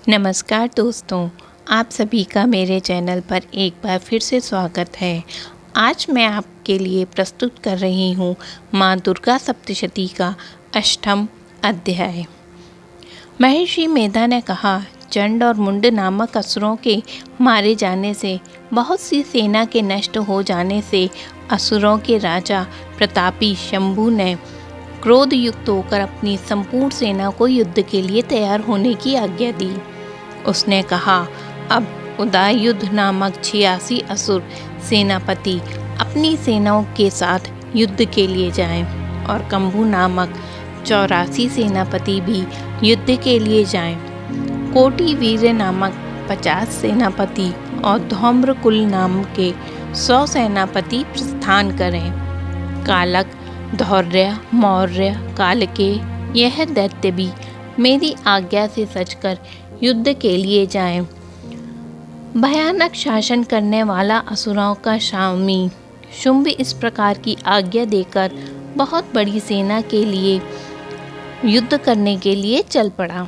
नमस्कार दोस्तों, आप सभी का मेरे चैनल पर एक बार फिर से स्वागत है। आज मैं आपके लिए प्रस्तुत कर रही हूँ माँ दुर्गा सप्तशती का अष्टम अध्याय। महर्षि मेधा ने कहा, चंड और मुंड नामक असुरों के मारे जाने से, बहुत सी सेना के नष्ट हो जाने से असुरों के राजा प्रतापी शंभु ने क्रोध युक्त होकर अपनी संपूर्ण सेना को युद्ध के लिए तैयार होने की आज्ञा दी। उसने कहा, अब उदययुध नामक 86 असुर सेनापति अपनी सेनाओं के साथ युद्ध के लिए जाएं और कंबु नामक 84 सेनापति भी युद्ध के लिए जाएं। कोटि वीर नामक 50 सेनापति और धौम्रकुल नाम के 100 सेनापति प्रस्थान करें। कालक, धौर्य, मौर्य, कालके यह दैत्य भी मेरी आज्ञा से सचकर युद्ध के लिए जाएं। भयानक शासन करने वाला असुरों का स्वामी शुंभ इस प्रकार की आज्ञा देकर बहुत बड़ी सेना के लिए युद्ध करने के लिए चल पड़ा।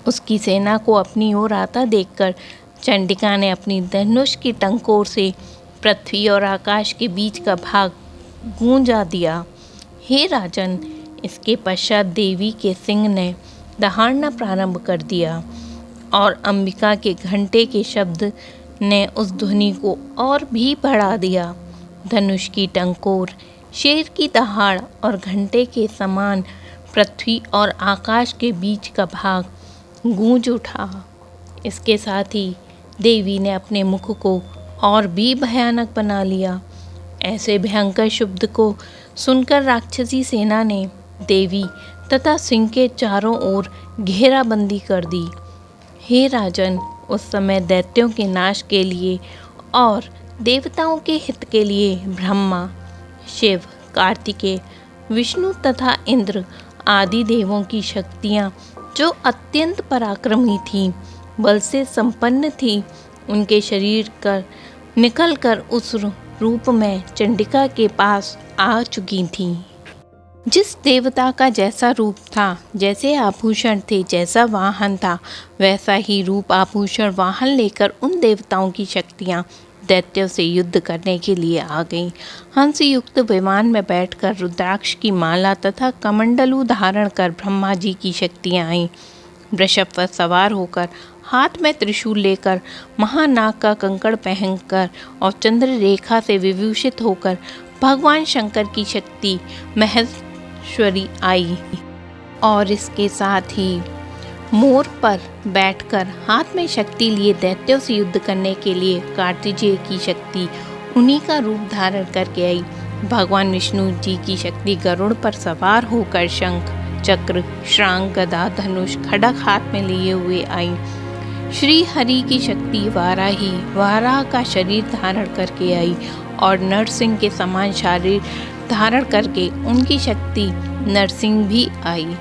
उसकी सेना को अपनी ओर आता देखकर चंडिका ने अपनी धनुष की टंकोर से पृथ्वी और आकाश के बीच का भाग गूंजा दिया। हे राजन, इसके पश्चात देवी के सिंह ने दहाड़ना प्रारंभ कर दिया और अंबिका के घंटे के शब्द ने उस ध्वनि को और भी बढ़ा दिया। धनुष की टंकोर, शेर की दहाड़ और घंटे के समान पृथ्वी और आकाश के बीच का भाग गूंज उठा। इसके साथ ही देवी ने अपने मुख को और भी भयानक बना लिया। ऐसे भयंकर शब्द को सुनकर राक्षसी सेना ने देवी तथा सिंह के चारों ओर घेराबंदी कर दी। हे राजन, उस समय दैत्यों के नाश के लिए और देवताओं के हित के लिए ब्रह्मा, शिव, कार्तिकेय, विष्णु तथा इंद्र आदि देवों की शक्तियाँ जो अत्यंत पराक्रमी थीं, बल से संपन्न थीं, उनके शरीर कर निकलकर उस रूप में चंडिका के पास आ चुकी थीं। जिस देवता का जैसा रूप था, जैसे आभूषण थे, जैसा वाहन था, वैसा ही रूप आभूषण वाहन लेकर उन देवताओं की शक्तियाँ दैत्यों से युद्ध करने के लिए आ गईं। हंस युक्त विमान में बैठकर रुद्राक्ष की माला तथा कमंडलू धारण कर ब्रह्मा जी की शक्तियाँ आईं। वृषभ पर सवार होकर, हाथ में त्रिशूल लेकर, महानाग का कंकड़ पहनकर और चंद्र रेखा से विभूषित होकर भगवान शंकर की शक्ति महेश्वरी आई। और इसके साथ ही मोर पर बैठकर हाथ में शक्ति लिए दैत्यों से युद्ध करने के लिए कार्तिकेय की शक्ति उन्हीं का रूप धारण करके आई। भगवान विष्णु जी की शक्ति गरुड़ पर सवार होकर शंख, चक्र, श्रांग, गदा, धनुष, खड्ग हाथ में लिए हुए आई। श्री हरि की शक्ति वाराही वाराह का शरीर धारण करके आई और नरसिंह के समान शरीर धारण करके उनकी शक्ति नरसिंह भी आई।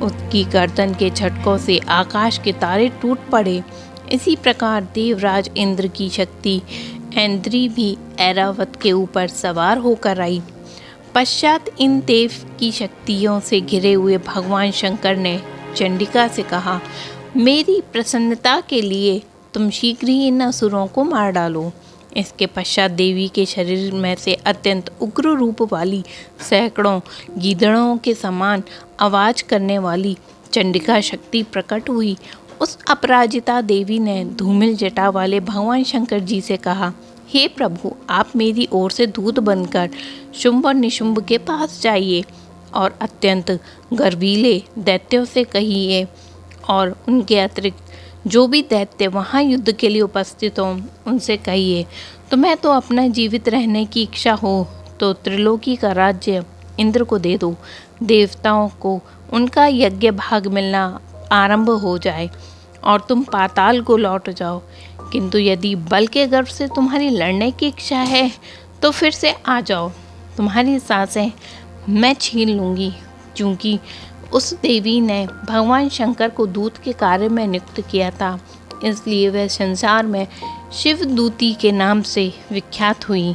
उसकी गर्दन के झटकों से आकाश के तारे टूट पड़े। इसी प्रकार देवराज इंद्र की शक्ति ऐन्द्री भी ऐरावत के ऊपर सवार होकर आई। पश्चात इन देव की शक्तियों से घिरे हुए भगवान शंकर ने चंडिका से कहा, मेरी प्रसन्नता के लिए तुम शीघ्र ही इन असुरों को मार डालो। इसके पश्चात देवी के शरीर में से अत्यंत उग्र रूप वाली सैकड़ों गीदड़ों के समान आवाज करने वाली चंडिका शक्ति प्रकट हुई। उस अपराजिता देवी ने धूमिल जटा वाले भगवान शंकर जी से कहा, हे प्रभु, आप मेरी ओर से दूत बनकर शुंभ और निशुंभ के पास जाइए और अत्यंत गर्वीले दैत्यों से कहिए और उनके अतिरिक्त जो भी दैत्य वहाँ युद्ध के लिए उपस्थित हों उनसे कहिए, तुम्हें तो अपना जीवित रहने की इच्छा हो तो त्रिलोकी का राज्य इंद्र को दे दो। देवताओं को उनका यज्ञ भाग मिलना आरंभ हो जाए और तुम पाताल को लौट जाओ। किंतु यदि बल के गर्व से तुम्हारी लड़ने की इच्छा है तो फिर से आ जाओ, तुम्हारी सांसें मैं छीन लूँगी। क्योंकि उस देवी ने भगवान शंकर को दूत के कार्य में नियुक्त किया था, इसलिए वह संसार में शिवदूती के नाम से विख्यात हुई।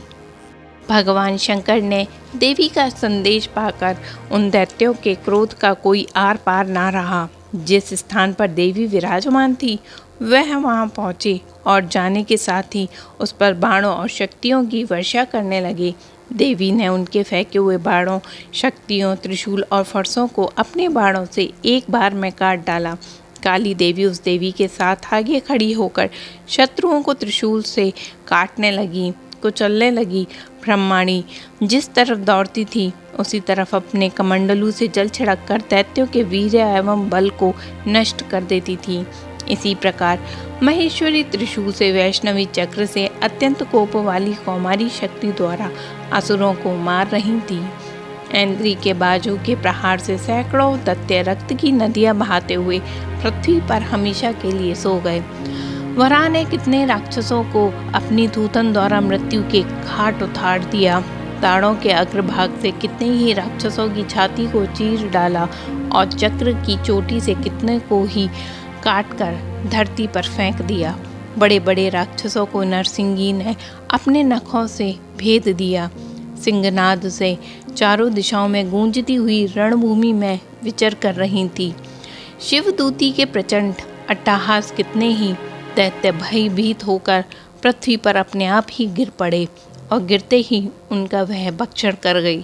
भगवान शंकर ने देवी का संदेश पाकर उन दैत्यों के क्रोध का कोई आर पार ना रहा जिस स्थान पर देवी विराजमान थी वह वहां पहुँचे और जाने के साथ ही उस पर बाणों और शक्तियों की वर्षा करने लगे। देवी ने उनके फेंके हुए बाणों, शक्तियों, त्रिशूल और फरसों को अपने बाणों से एक बार में काट डाला। काली देवी उस देवी के साथ आगे खड़ी होकर शत्रुओं को त्रिशूल से काटने लगी, कुचलने लगी। ब्रह्माणी जिस तरफ दौड़ती थी उसी तरफ अपने कमंडलू से जल छिड़ककर दैत्यों के वीर्य एवं बल को नष्ट कर देती थी। इसी प्रकार महेश्वरी त्रिशूल से, वैष्णवी चक्र से अत्यंत कोप वाली कौमारी शक्ति द्वारा असुरों को मार रही थी। ऐन्द्री के बाजू के प्रहार से सैकड़ों दैत्य रक्त की नदियां बहाते हुए पृथ्वी पर हमेशा के लिए सो गए। वरा ने कितने राक्षसों को अपनी थूथन द्वारा मृत्यु के घाट उतार दिया। ताड़ों के अग्रभाग से कितने ही राक्षसों की छाती को चीर डाला और चक्र की चोटी से कितने को ही काटकर धरती पर फेंक दिया। बड़े बड़े राक्षसों को नरसिंगी ने अपने नखों से भेद दिया। सिंहनाद से चारों दिशाओं में गूंजती हुई रणभूमि में विचर कर रही थी। शिवदूती के प्रचंड अट्टहास कितने ही दैत्य भयभीत होकर पृथ्वी पर अपने आप ही गिर पड़े और गिरते ही उनका वह भक्षण कर गई।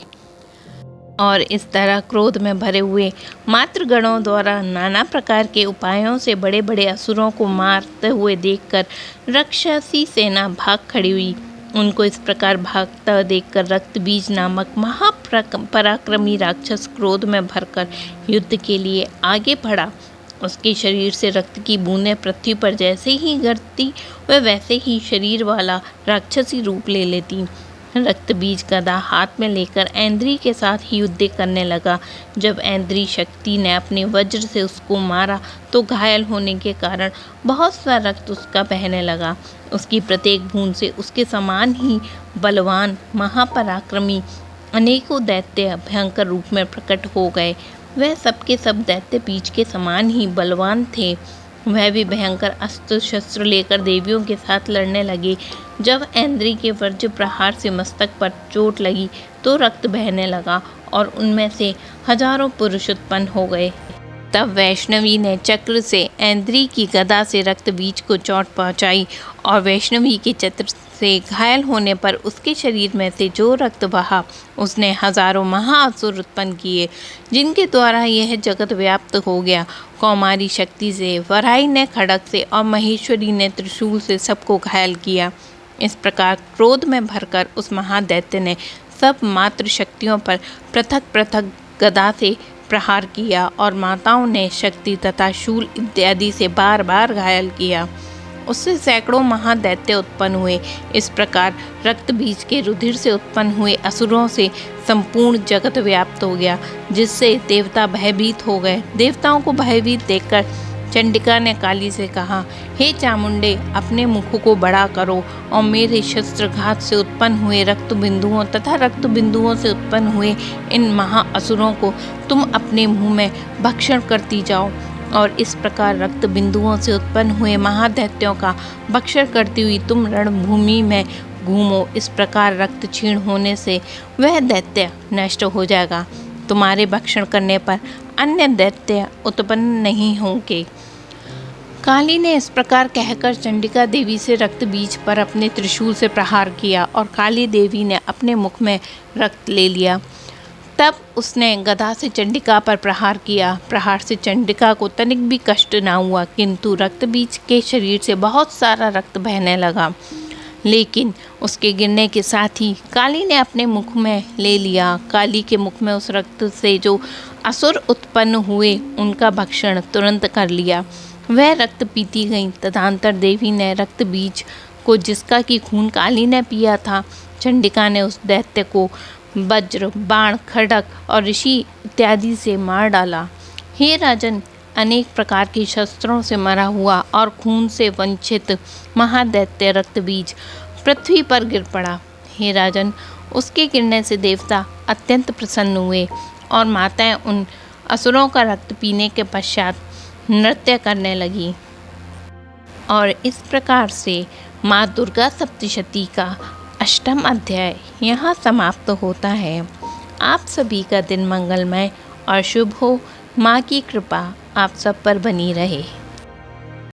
और इस तरह क्रोध में भरे हुए मातृगणों द्वारा नाना प्रकार के उपायों से बड़े बड़े असुरों को मारते हुए देखकर राक्षसी सेना भाग खड़ी हुई। उनको इस प्रकार भागता देखकर रक्तबीज नामक महापराक्रमी राक्षस क्रोध में भरकर युद्ध के लिए आगे बढ़ा। उसके शरीर से रक्त की बूंदें पृथ्वी पर जैसे ही गिरती वह वैसे ही शरीर वाला राक्षसी रूप ले लेती। रक्तबीज गदा हाथ में लेकर ऐन्द्री के साथ ही युद्ध करने लगा। जब ऐन्द्री शक्ति ने अपने वज्र से उसको मारा तो घायल होने के कारण बहुत सा रक्त उसका बहने लगा। उसकी प्रत्येक बूंद से उसके समान ही बलवान महापराक्रमी अनेकों दैत्य भयंकर रूप में प्रकट हो गए। वह सबके सब दैत्य बीज के समान ही बलवान थे। वह भी भयंकर अस्त्र शस्त्र लेकर देवियों के साथ लड़ने लगे। जब ऐन्द्री के वज्र प्रहार से मस्तक पर चोट लगी तो रक्त बहने लगा और उनमें से हजारों पुरुष उत्पन्न हो गए। तब वैष्णवी ने चक्र से ऐन्द्री की गदा से रक्त बीज को चोट पहुंचाई और वैष्णवी के चक्र से घायल होने पर उसके शरीर में से जो रक्त बहा उसने हजारों महाअसुर उत्पन्न किए, जिनके द्वारा यह जगत व्याप्त हो गया। कौमारी शक्ति से, वराई ने खड़ग से और महेश्वरी ने त्रिशूल से सबको घायल किया। इस प्रकार क्रोध में भरकर उस महादैत्य ने सब मातृ शक्तियों पर पृथक पृथक गदा से प्रहार किया और माताओं ने शक्ति तथा शूल इत्यादि से बार बार घायल किया। उससे सैकड़ों महादैत्य उत्पन्न हुए। इस प्रकार रक्त बीज के रुधिर से उत्पन्न हुए असुरों से संपूर्ण जगत व्याप्त हो गया, जिससे देवता भयभीत हो गए। देवताओं को भयभीत देखकर चंडिका ने काली से कहा, हे चामुंडे, अपने मुख को बड़ा करो और मेरे शस्त्रघात से उत्पन्न हुए रक्त बिंदुओं तथा रक्त बिंदुओं से उत्पन्न हुए इन महाअसुरों को तुम अपने मुंह में भक्षण करती जाओ। और इस प्रकार रक्त बिंदुओं से उत्पन्न हुए महादैत्यों का भक्षण करती हुई तुम रणभूमि में घूमो। इस प्रकार रक्त क्षीण होने से वह दैत्य नष्ट हो जाएगा। तुम्हारे भक्षण करने पर अन्य दैत्य उत्पन्न नहीं होंगे। काली ने इस प्रकार कहकर चंडिका देवी से रक्त बीज पर अपने त्रिशूल से प्रहार किया और काली देवी ने अपने मुख में रक्त ले लिया। तब उसने गदा से चंडिका पर प्रहार किया। प्रहार से चंडिका को तनिक भी कष्ट न हुआ, किंतु रक्त बीज के शरीर से बहुत सारा रक्त बहने लगा। लेकिन उसके गिरने के साथ ही काली ने अपने मुख में ले लिया। काली के मुख में उस रक्त से जो असुर उत्पन्न हुए उनका भक्षण तुरंत कर लिया। वह रक्त पीती गई। तदंतर देवी ने रक्त बीज को, जिसका कि खून काली ने पिया था, चंडिका ने उस दैत्य को वज्र, बाण, खड्ग और ऋषि इत्यादि से मार डाला। हे राजन, अनेक प्रकार के शस्त्रों से मरा हुआ और खून से वंचित महादैत्य रक्त बीज पृथ्वी पर गिर पड़ा। हे राजन, उसके गिरने से देवता अत्यंत प्रसन्न हुए और माताएं उन असुरों का रक्त पीने के पश्चात नृत्य करने लगी। और इस प्रकार से माँ दुर्गा सप्तशती का अष्टम अध्याय यहाँ समाप्त होता है। आप सभी का दिन मंगलमय और शुभ हो। माँ की कृपा आप सब पर बनी रहे।